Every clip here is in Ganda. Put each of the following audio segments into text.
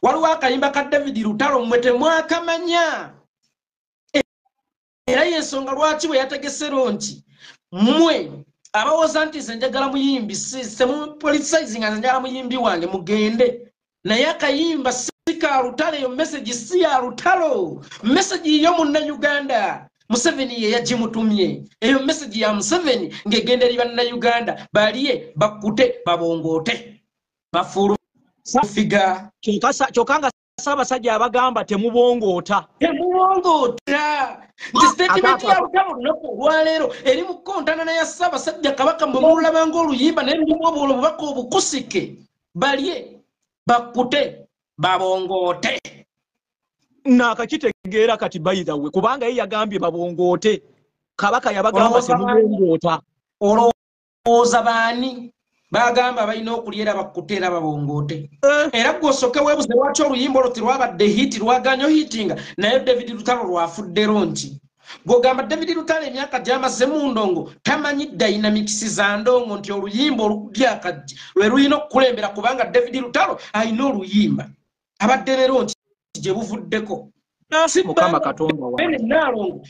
waliwo akayimba ka David Lutalo mmwe temwakamanya era yensonga lwaki bwe yategesero nti mmwe abawoza nti nze njagala muyimbi semupoliticinga nze njagala muyimbi wange mugende naye akayimba si ka Lutalo eyo message si ya Lutalo message yo munna Uganda Museveni ye yajimutumye eyo message ya Museveni ngegende eri banna Uganda baliye bakute babongote bafuru figa kyokanga Ssaabasajja abagamba temubongoota nti statement ya Lutalo lunaku olwaleero eri mu kontana ya Ssaabasajja Kabaka mwe mulabanga oluyimba naye mulimu obubaka obukusike balye bakute babongote nakakitegeera kati by the way kubanga ye yagambye babongote Kabaka yabagamba temubongoota olowooza baani bagamba balina okulyera bakutera babongote era gwosoke webuze lwaki oluyimba olwo terwabadde hiti lwaganyo hitinga naye David Lutalo lwafuddero nti gwogamba David Lutalo emyaka gy'amaze mu ndongo tamanyi dynamics za ndongo nti oluyimba oludyakajja lwe lulina okukulembera kubanga David Lutalo alina oluyimba abadde leero nti gye buvuddeko Mukama Katonda wa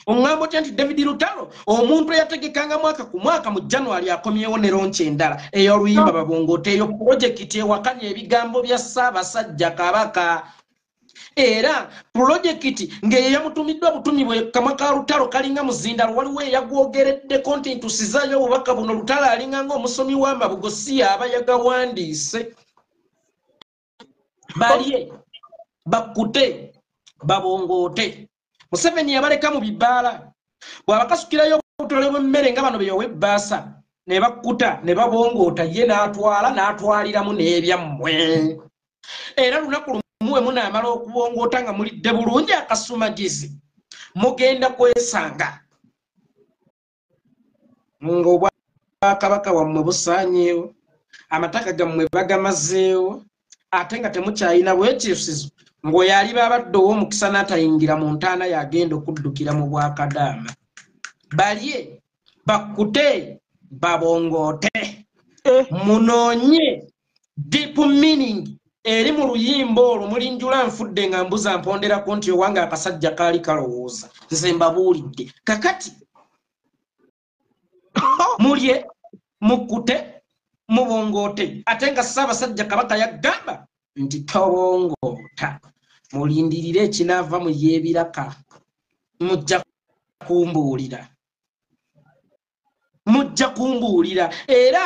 omwambo nti David Lutalo omuntu yategekanga mwaka ku mwaka mu January akomyewo ne ronche endala ey'oluyimba babongote eyo project ewakanya ebigambo bya Ssaabasajja Kabaka era project ng'eyo yamutumiddwa butumi bwe kamwa ka Lutalo kalinga muzindalo waliwo eyagwogeredde content usizayo obubaka buno Lutalo alinga ng'omusomi w'amabugo si aba yagawandiise balye bakute babongote Museveni yabaleka mu bibaala bwabakasukirayo obutole bw'emmere nga bano beyowe baasa ne bakuta ne babongoota ye n'atwaliramu n'ebyammwe era lunaku lumu munaamala okubongoota nga mulidde bulungi akasumagizi mugenda kwesanga ng'obwakabaka wammwe busaanyeewo amataka gammwe bagamazeewo ate nga temukyayina bwekyusizo ng'oyali babadde ow'omukisa n'atayingira mu ntaana yagenda okuddukira mu Bwakadaama balye bakute babongote munoonye deep meaning eri mu luyimba olwo mulinjula nfudde nga mbuza mponderako nti owange akasajja kaali kalowooza nze mbabuulidde kakati mulye mukute mubongote ate nga Ssaabasajja Kabaka yagamba nti tobongoota mulindirire ekinaava mu yeebiraka mujja kumbuulira era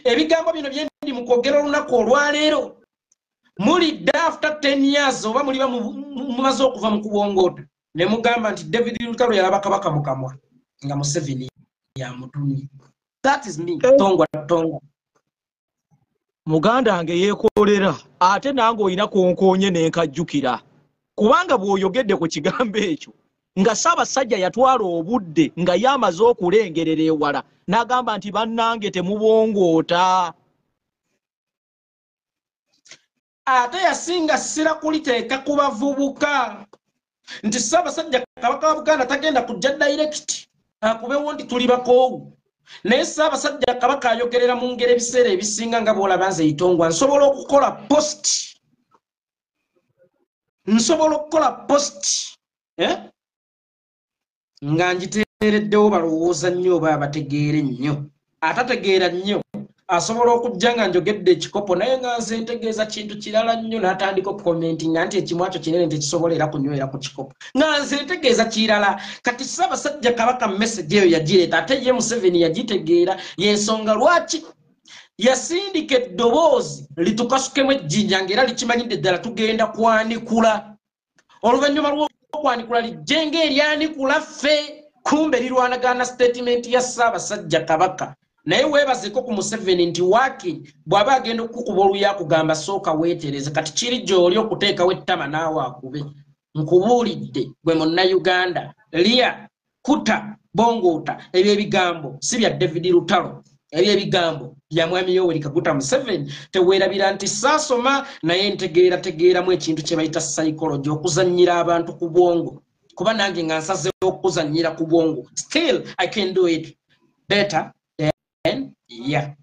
ebigambo bino byendi mu kwogera olunaku olwaleero mulidde after 10 years oba muliba mumaze okuva mu kubongoota ne mugamba nti David Lutalo yalaba Kabaka mu kamwa nga Museveni yamutumye. That is me. Tongwa. Muganda wange yeekolera ate nange olina konkonye n'enkajjukira kubanga bw'oyogedde ku kigambo ekyo nga Ssaabasajja yatwala obudde nga yamaze okulengerera ewala n'agamba nti bannange temubongoota ate yasinga ssira kuliteeka ku bavubuka nti Ssaabasajja Kabaka wa Buganda tagenda kujja direct akubewo nti tuli bakoowu naye Ssaabasajja Kabaka ayogerera mu ngero ebiseera ebisinga nga bw'olaba nze Itongwa nsobola okukola post nga ngiteereddewo balowooza nnyo oba abategeera ennyo atategeera nnyo asobola okujja nga njogedde ekikopo naye nga nze ntegeeza kintu kirala nnyo n'atandika okukomenti nga nti ekimu akyo kinene tekisobola era kunywera ku kikopo nga nze ntegeeza kirala kati Ssaabasajja Kabaka message eyo yagireeta ate ye Museveni yagitegeera y'ensonga lwaki yasindika eddoboozi litukasukemu ejjinja ng'era likimanyidde ddala tugenda kwanikula oluvannyuma lw'okwanikula lijjenga eryanikula ffe kumbe lirwanagana statement ya Ssaabasajja Kabaka naye weebazeko ku Museveni nti waaki bw'aba agenda okukuba oluya kugamba sooka weetereze kati kiri gy'oli okuteekawo ettama naawe akube nkubuulidde gwe munnayuganda lya kuta bongoota ebyo ebigambo si bya David Lutalo ebyo ebigambo bya Mwami Yoweri Kaguta Museveni teweerabira nti saasoma naye ntegeeramu ekintu kye bayita psychology okuzannyira abantu ku bwongo kuba nange nga nsazeewo okuzannyira ku bwongo still I can do it better. Yeah.